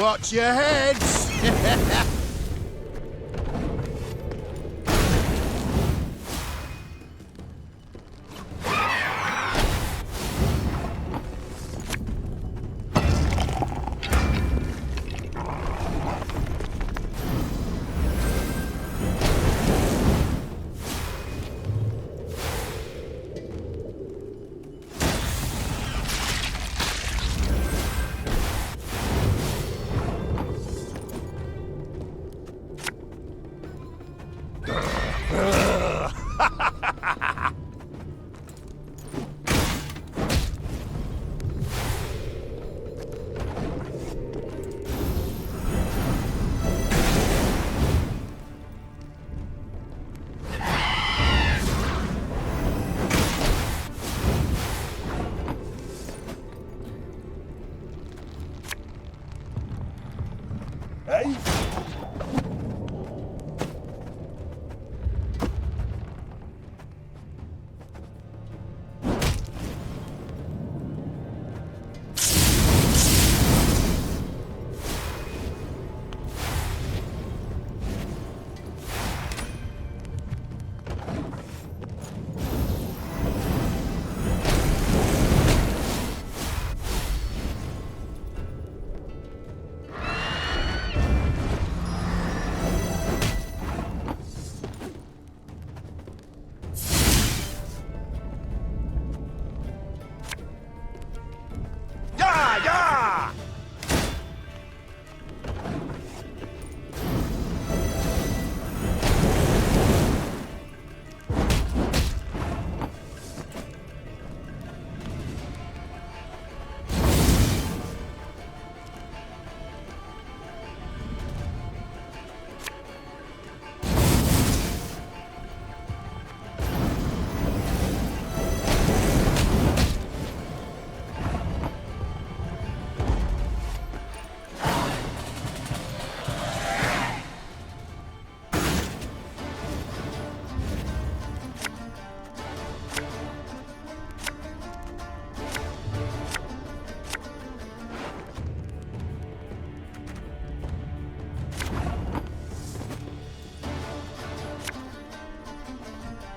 Watch your heads!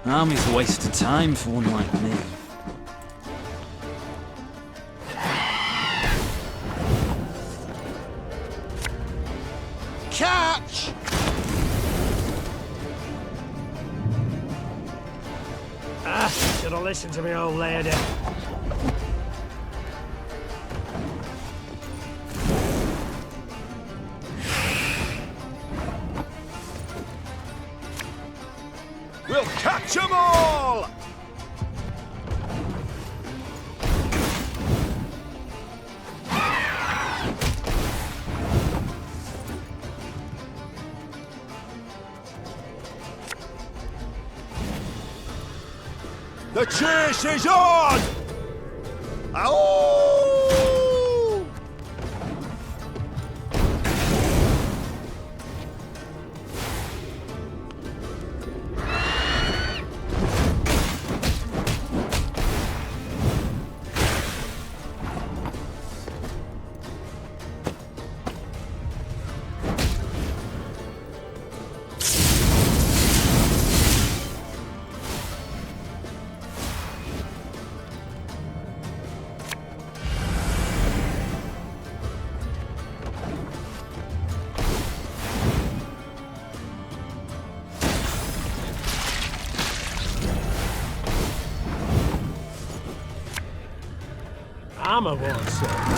Army's a waste of time for one like me. Catch! Should have listened to me old lady. We'll catch 'em all! The chase is on! Ow! I'm a one, sir.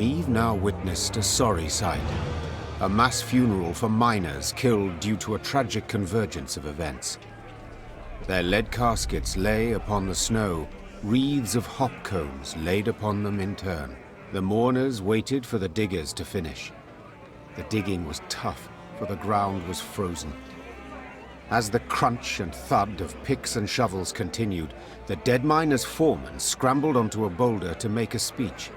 Meave now witnessed a sorry sight. A mass funeral for miners killed due to a tragic convergence of events. Their lead caskets lay upon the snow, wreaths of hop cones laid upon them in turn. The mourners waited for the diggers to finish. The digging was tough, for the ground was frozen. As the crunch and thud of picks and shovels continued, the dead miner's foreman scrambled onto a boulder to make a speech.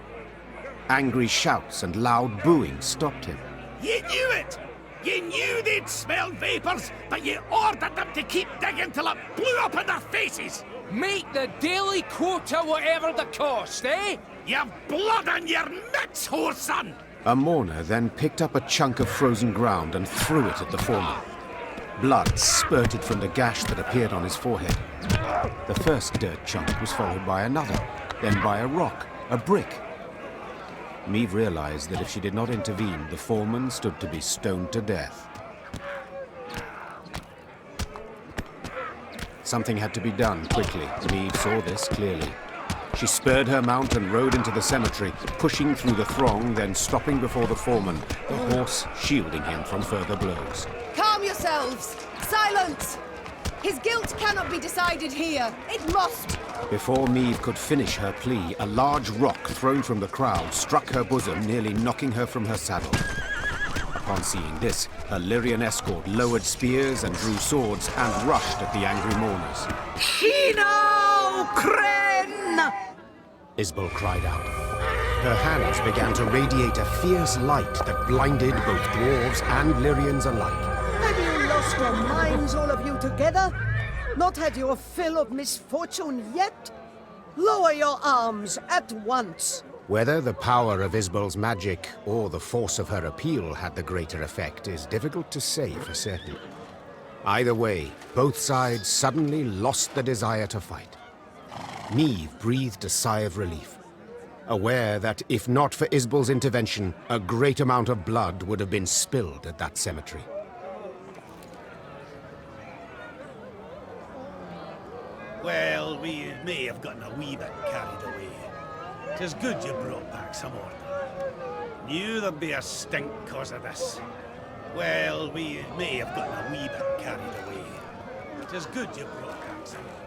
Angry shouts and loud booing stopped him. You knew it! You knew they'd smelled vapors, but you ordered them to keep digging till it blew up in their faces! Make the daily quota whatever the cost, eh? You've blood on your nuts, whoreson! A mourner then picked up a chunk of frozen ground and threw it at the foreman. Blood spurted from the gash that appeared on his forehead. The first dirt chunk was followed by another, then by a rock, a brick. Meave realized that if she did not intervene, the foreman stood to be stoned to death. Something had to be done quickly. Meave saw this clearly. She spurred her mount and rode into the cemetery, pushing through the throng, then stopping before the foreman, the horse shielding him from further blows. Calm yourselves! Silence! His guilt cannot be decided here. It must! Before Meave could finish her plea, a large rock thrown from the crowd struck her bosom, nearly knocking her from her saddle. Upon seeing this, her Lyrian escort lowered spears and drew swords and rushed at the angry mourners. Shino Crane! Isbel cried out. Her hands began to radiate a fierce light that blinded both dwarves and Lyrians alike. Have you lost your minds, all of you together? Not had your fill of misfortune yet? Lower your arms at once. Whether the power of Isbel's magic or the force of her appeal had the greater effect is difficult to say for certain. Either way, both sides suddenly lost the desire to fight. Meave breathed a sigh of relief, aware that if not for Isbel's intervention, a great amount of blood would have been spilled at that cemetery. Well, we may have gotten a wee bit carried away. 'Tis good you brought back some order. Knew there'd be a stink cause of this. Well, we may have gotten a wee bit carried away. 'Tis good you brought back some order.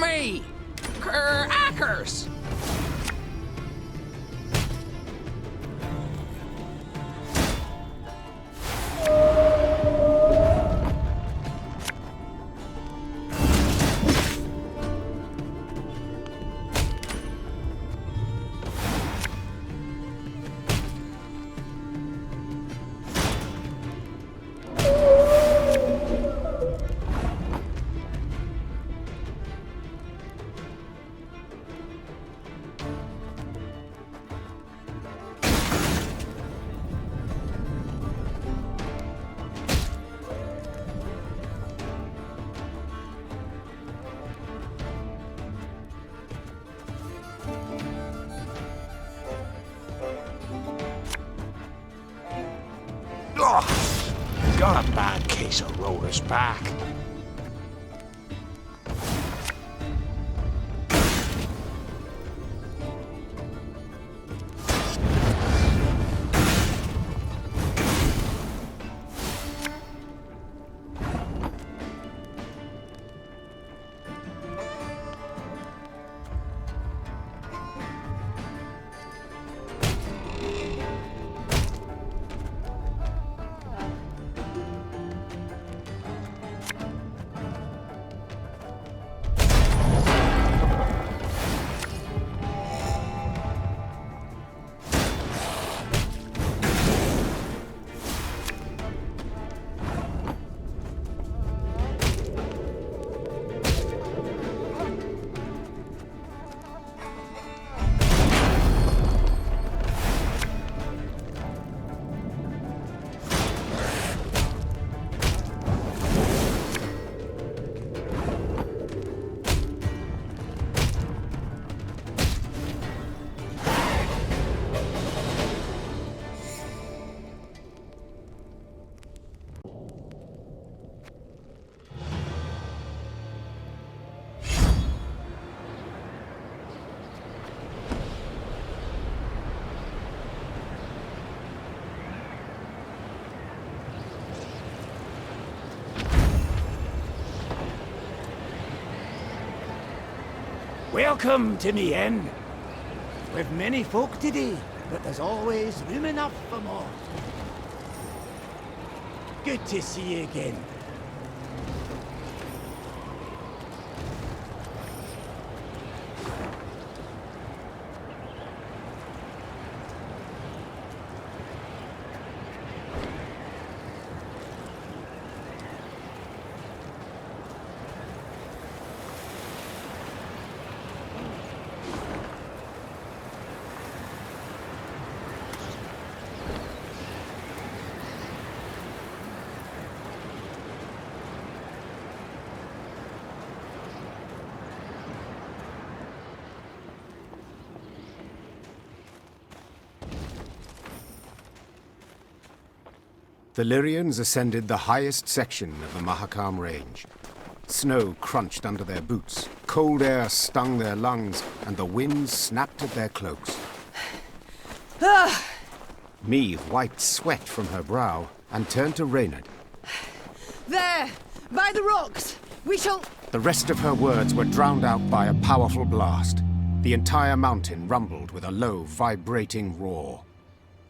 Me! Ackers! Got a bad case of rollers back. Welcome to me inn. We've many folk today, but there's always room enough for more. Good to see you again. The Lyrians ascended the highest section of the Mahakam range. Snow crunched under their boots, cold air stung their lungs, and the wind snapped at their cloaks. Meve wiped sweat from her brow and turned to Reynard. There! By the rocks! We shall... The rest of her words were drowned out by a powerful blast. The entire mountain rumbled with a low, vibrating roar.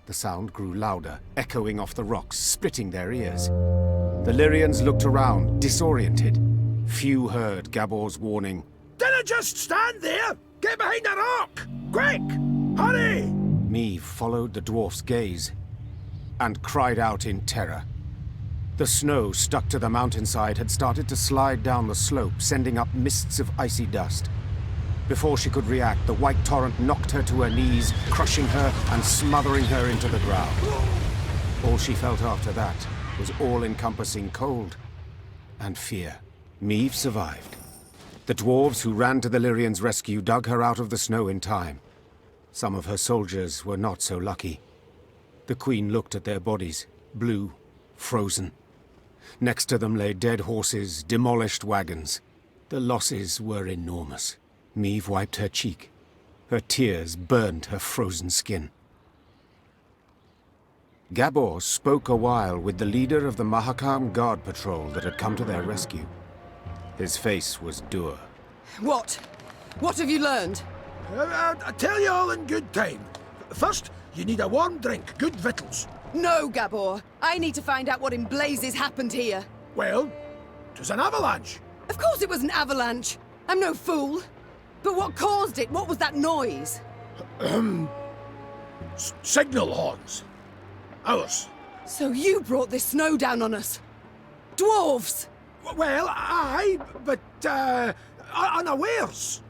The sound grew louder, echoing off the rocks, splitting their ears. The Lyrians looked around, disoriented. Few heard Gabor's warning. Dinna just stand there! Get behind a rock! Quick! Hurry! Meve followed the dwarf's gaze and cried out in terror. The snow stuck to the mountainside had started to slide down the slope, sending up mists of icy dust. Before she could react, the white torrent knocked her to her knees, crushing her and smothering her into the ground. All she felt after that was all-encompassing cold and fear. Meve survived. The dwarves who ran to the Lyrians' rescue dug her out of the snow in time. Some of her soldiers were not so lucky. The Queen looked at their bodies, blue, frozen. Next to them lay dead horses, demolished wagons. The losses were enormous. Meve wiped her cheek. Her tears burned her frozen skin. Gabor spoke a while with the leader of the Mahakam guard patrol that had come to their rescue. His face was dour. What? What have you learned? I tell you all in good time. First, you need a warm drink, good victuals. No, Gabor. I need to find out what in blazes happened here. Well, 'twas an avalanche. Of course it was an avalanche. I'm no fool. But what caused it? What was that noise? Signal horns. Ours. So you brought this snow down on us? Dwarves! Well, aye, but, unawares.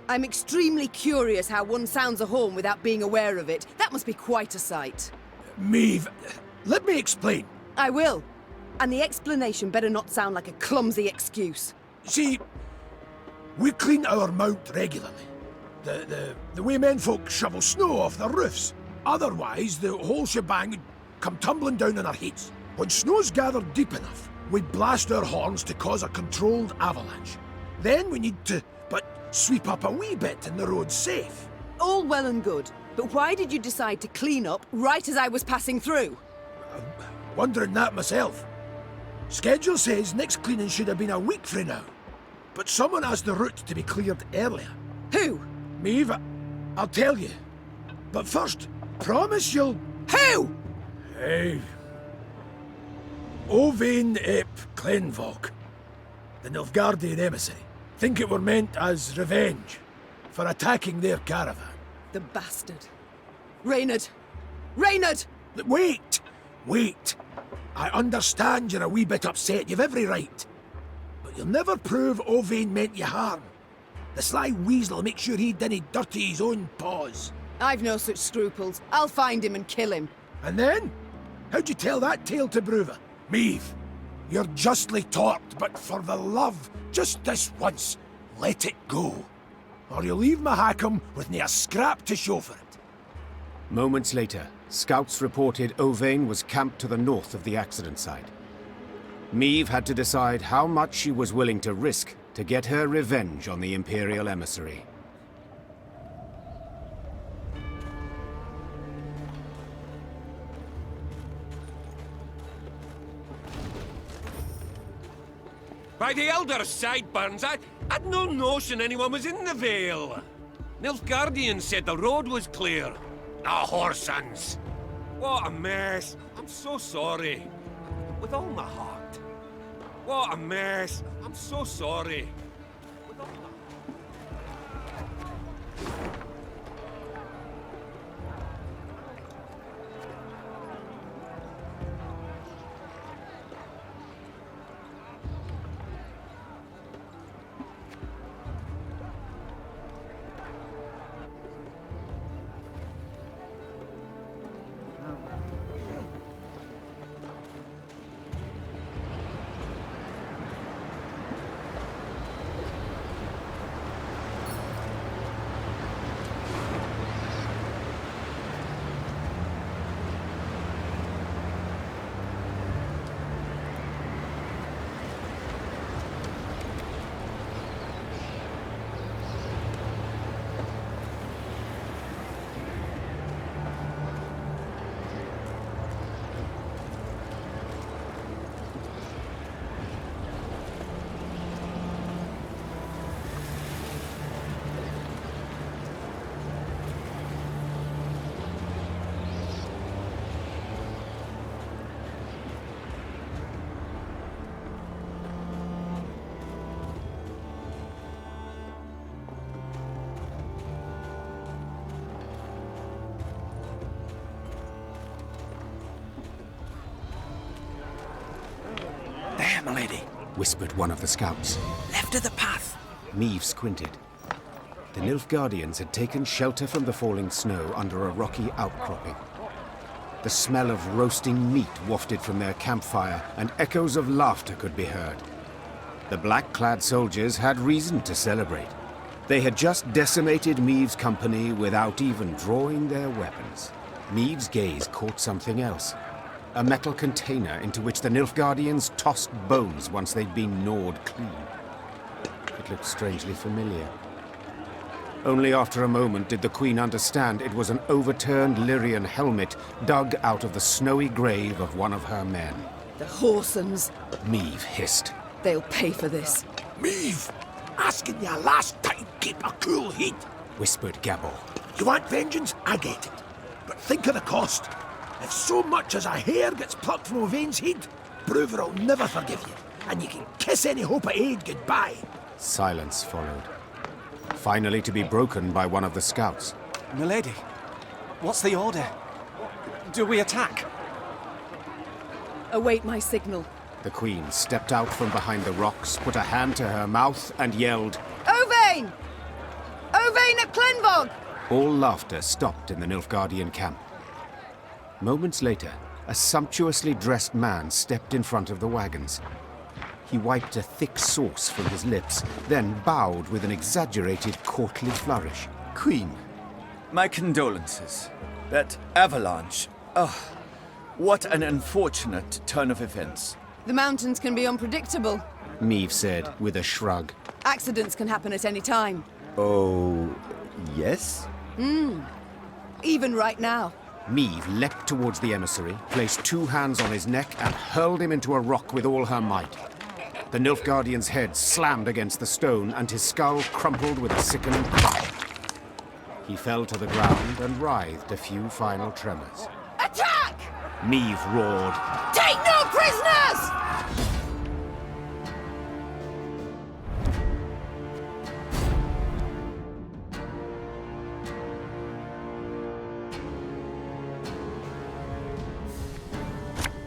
I'm extremely curious how one sounds a horn without being aware of it. That must be quite a sight. Meve, let me explain. I will. And the explanation better not sound like a clumsy excuse. See, we clean our mount regularly. The way menfolk shovel snow off their roofs. Otherwise, the whole shebang would come tumbling down on our heads. When snow's gathered deep enough, we blast our horns to cause a controlled avalanche. Then we need to, sweep up a wee bit and the road's safe. All well and good, but why did you decide to clean up right as I was passing through? Wondering that myself. Schedule says next cleaning should have been a week frae now. But someone asked the route to be cleared earlier. Who? Meve, I'll tell you. But first, promise you'll... Who? Hey. Owain ep Clenvog, the Nilfgaardian emissary. Think it were meant as revenge for attacking their caravan. The bastard. Reynard! Reynard! Wait! Wait! I understand you're a wee bit upset, you've every right. But you'll never prove Owain meant you harm. The sly weasel will make sure he didn't dirty his own paws. I've no such scruples. I'll find him and kill him. And then? How'd you tell that tale to Bruva? Meve, you're justly taught, but for the love, just this once, let it go. Or you'll leave Mahakam with nae a scrap to show for it. Moments later, scouts reported Owain was camped to the north of the accident site. Meve had to decide how much she was willing to risk to get her revenge on the Imperial emissary. By the Elder's sideburns, I'd no notion anyone was in the Vale. Nilfgaardian said the road was clear. The whoresons! What a mess. I'm so sorry. With all my heart. What a mess. I'm so sorry. With all my heart. There, my lady. Whispered one of the scouts. Left of the path. Meave squinted. The Nilfgaardians had taken shelter from the falling snow under a rocky outcropping. The smell of roasting meat wafted from their campfire, and echoes of laughter could be heard. The black-clad soldiers had reason to celebrate. They had just decimated Meave's company without even drawing their weapons. Meave's gaze caught something else. A metal container into which the Nilfgaardians tossed bones once they'd been gnawed clean. It looked strangely familiar. Only after a moment did the Queen understand it was an overturned Lyrian helmet dug out of the snowy grave of one of her men. The whoresons. Meave hissed. They'll pay for this. Meave, asking you last time, keep a cool head. Whispered Gabor. You want vengeance? I get it. But think of the cost. If so much as a hair gets plucked from Owain's head, Bruver will never forgive you, and you can kiss any hope of aid goodbye. Silence followed, finally to be broken by one of the scouts. Milady, what's the order? Do we attack? Await my signal. The Queen stepped out from behind the rocks, put a hand to her mouth, and yelled, Owain! Owain at Clenbog! All laughter stopped in the Nilfgaardian camp. Moments later, a sumptuously dressed man stepped in front of the wagons. He wiped a thick sauce from his lips, then bowed with an exaggerated courtly flourish. Queen, my condolences. That avalanche. Oh, what an unfortunate turn of events. The mountains can be unpredictable. Meave said with a shrug. Accidents can happen at any time. Oh, yes? Even right now. Meave leapt towards the emissary, placed two hands on his neck, and hurled him into a rock with all her might. The Nilfgaardian's head slammed against the stone, and his skull crumpled with a sickening crack. He fell to the ground and writhed a few final tremors. Attack! Meave roared. Take no prisoners!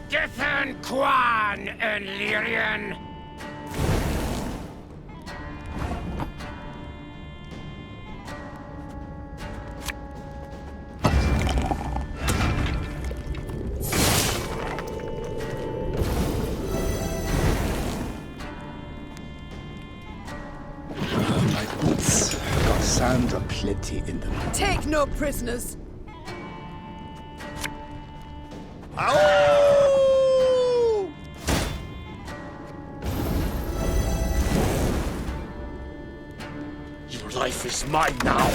Githan Quan and Lyrian. My boots got sand aplenty in them. Take no prisoners! Your life is mine now.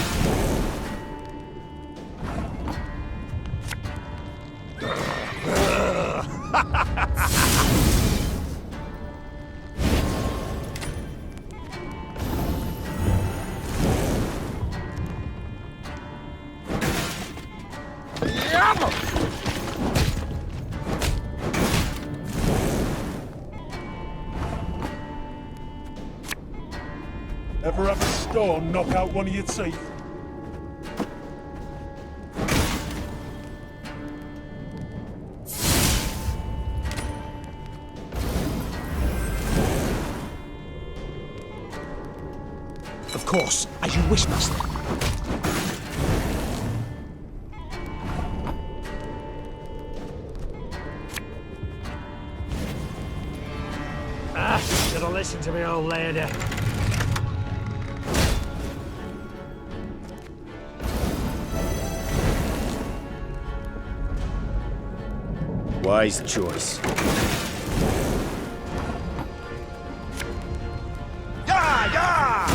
Ever have a stone knock out one of your teeth? Of course, as you wish, master. Should have listened to me old lady. Wise choice. Yeah, yeah!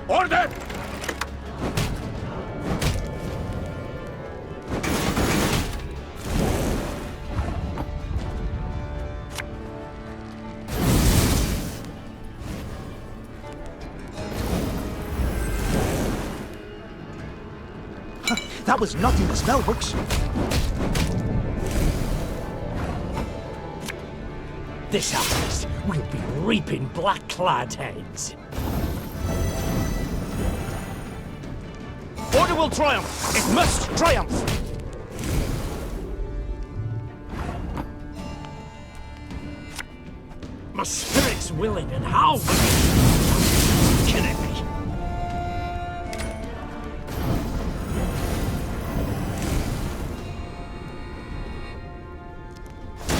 Order! That was not in the spell books. This harvest will be reaping black-clad heads. Order will triumph! It must triumph! My spirit's willing and how killing me.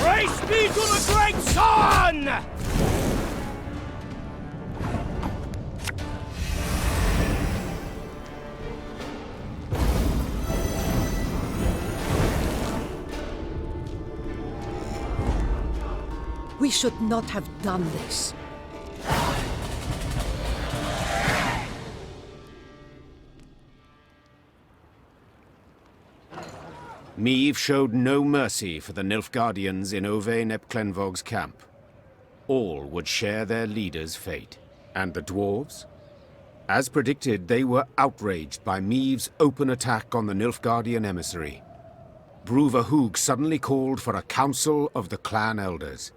Praise be to the great sun! We should not have done this. Meve showed no mercy for the Nilfgaardians in Ove Nepklenvog's camp. All would share their leader's fate. And the dwarves? As predicted, they were outraged by Meve's open attack on the Nilfgaardian emissary. Bruva Hoog suddenly called for a council of the clan elders.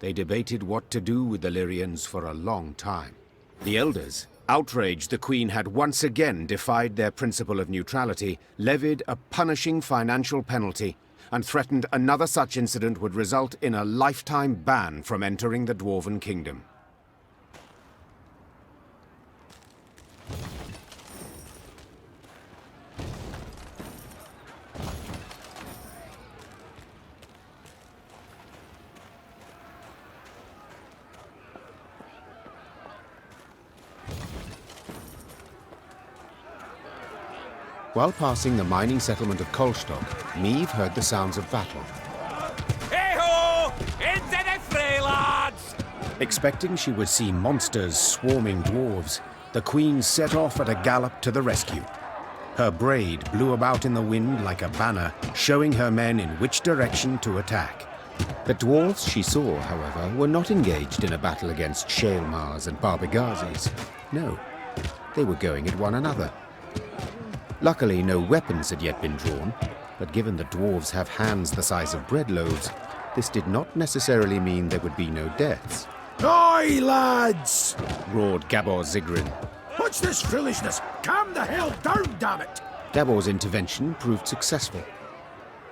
They debated what to do with the Lyrians for a long time. The elders, outraged the Queen had once again defied their principle of neutrality, levied a punishing financial penalty, and threatened another such incident would result in a lifetime ban from entering the Dwarven Kingdom. While passing the mining settlement of Kolstock, Meve heard the sounds of battle. Hey-ho! Into the fray, lads! Expecting she would see monsters swarming dwarves, the Queen set off at a gallop to the rescue. Her braid blew about in the wind like a banner, showing her men in which direction to attack. The dwarves she saw, however, were not engaged in a battle against Shaelmars and Barbigazes. No, they were going at one another. Luckily, no weapons had yet been drawn, but given the dwarves have hands the size of bread loaves, this did not necessarily mean there would be no deaths. Aye, lads! Roared Gabor Zigrin. What's this foolishness? Calm the hell down, damn it! Gabor's intervention proved successful.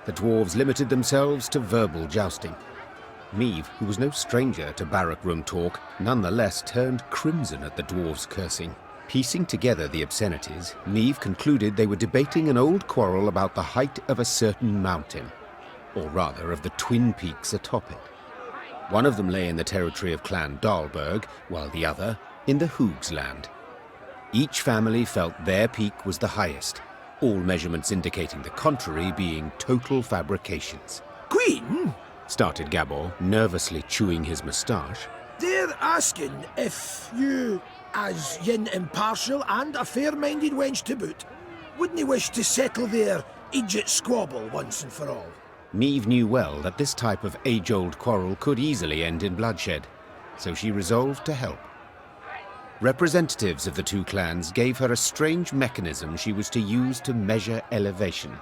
The dwarves limited themselves to verbal jousting. Meve, who was no stranger to barrack room talk, nonetheless turned crimson at the dwarves' cursing. Piecing together the obscenities, Meve concluded they were debating an old quarrel about the height of a certain mountain, or rather of the twin peaks atop it. One of them lay in the territory of Clan Dahlberg, while the other in the Hoogs land. Each family felt their peak was the highest, all measurements indicating the contrary being total fabrications. Queen? Started Gabor, nervously chewing his moustache. They're asking if you, as yin impartial and a fair-minded wench to boot, wouldn't you wish to settle their Egypt squabble once and for all? Meve knew well that this type of age-old quarrel could easily end in bloodshed, so she resolved to help. Representatives of the two clans gave her a strange mechanism she was to use to measure elevation.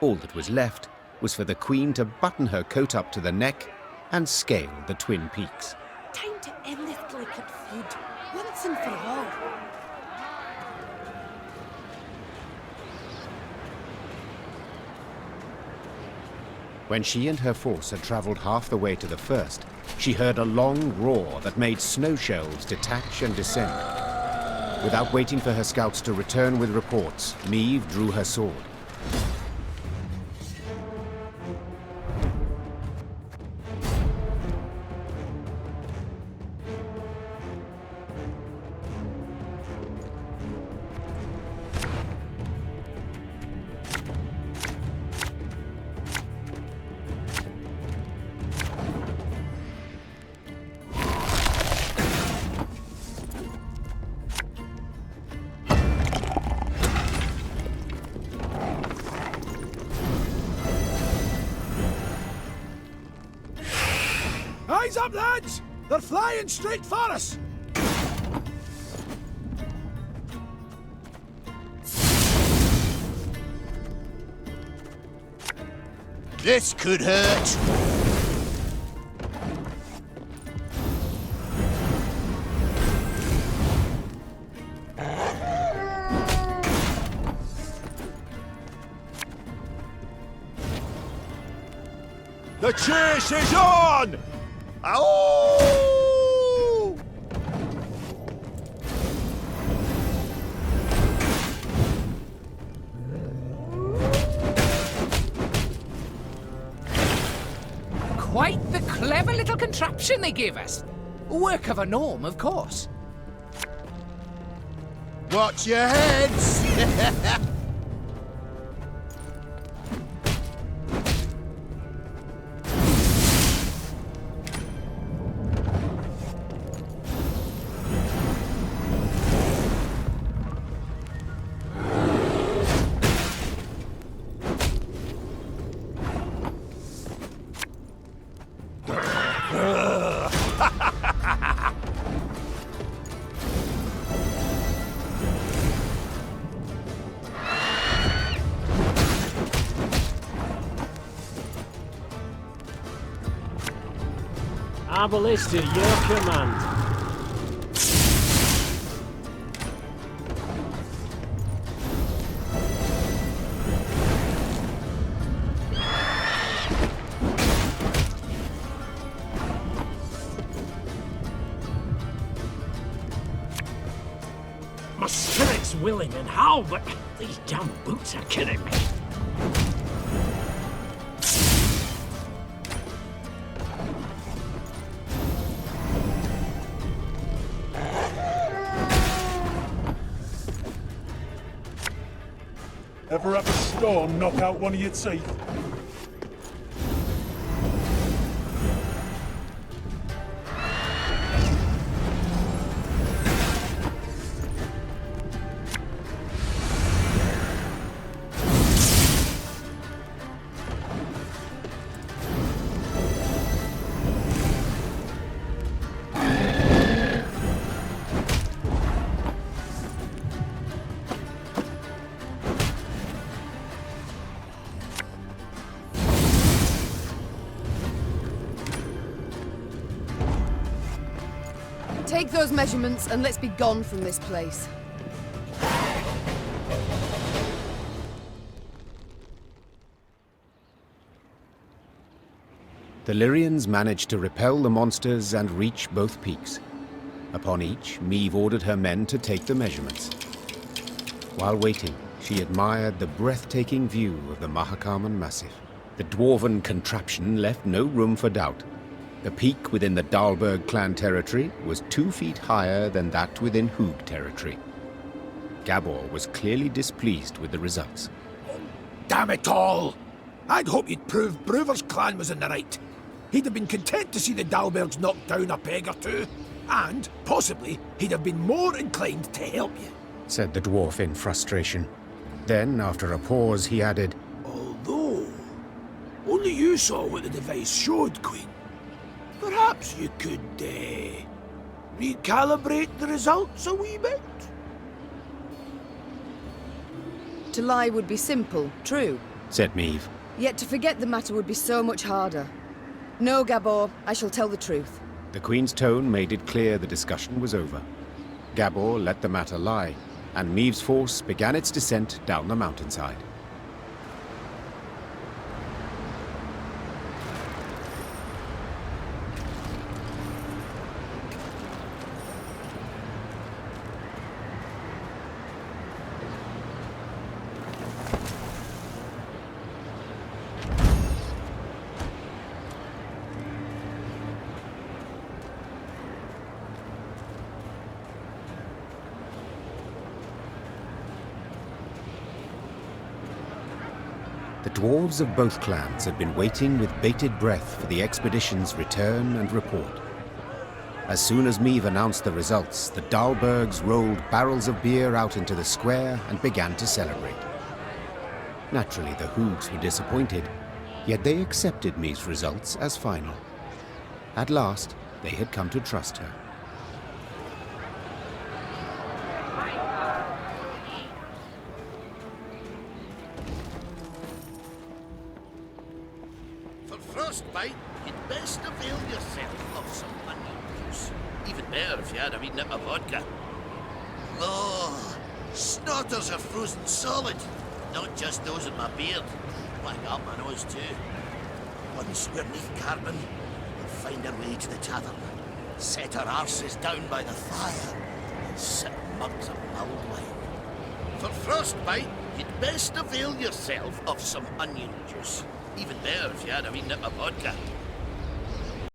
All that was left was for the Queen to button her coat up to the neck and scale the twin peaks. Time to end this delicate feud, once and for all. When she and her force had travelled half the way to the first, she heard a long roar that made snow shells detach and descend. Without waiting for her scouts to return with reports, Meve drew her sword. Eyes up, lads! They're flying straight for us! This could hurt. The chase is on! Ow! Quite the clever little contraption they gave us. Work of a gnome, of course. Watch your heads! Our ballista, your command. My spirit's willing and how, but these damn boots are killing me. Ever have a storm knock out one of your teeth? Take those measurements and let's be gone from this place. The Lyrians managed to repel the monsters and reach both peaks. Upon each, Meve ordered her men to take the measurements. While waiting, she admired the breathtaking view of the Mahakam Massif. The dwarven contraption left no room for doubt. The peak within the Dahlberg clan territory was 2 feet higher than that within Hoog territory. Gabor was clearly displeased with the results. Damn it all! I'd hoped you'd prove Brewer's clan was in the right. He'd have been content to see the Dahlbergs knocked down a peg or two, and, possibly, he'd have been more inclined to help you, said the dwarf in frustration. Then, after a pause, he added, Although, only you saw what the device showed, Queen. Perhaps you could, recalibrate the results a wee bit? To lie would be simple, true. said Meave. Yet to forget the matter would be so much harder. No, Gabor, I shall tell the truth. The Queen's tone made it clear the discussion was over. Gabor let the matter lie, and Meave's force began its descent down the mountainside. The dwarves of both clans had been waiting with bated breath for the expedition's return and report. As soon as Meave announced the results, the Dahlbergs rolled barrels of beer out into the square and began to celebrate. Naturally, the Hoogs were disappointed, yet they accepted Meave's results as final. At last, they had come to trust her. Frostbite, you'd best avail yourself of some onion juice. Even better if you had a wee nip of vodka. Oh, snorters are frozen solid. Not just those in my beard. Like up my nose too. Once we're neath Carbon, we'll find our way to the tavern. Set our arses down by the fire and sip mugs of mulled wine. For frostbite, you'd best avail yourself of some onion juice. Even better if you had a wee nip of vodka.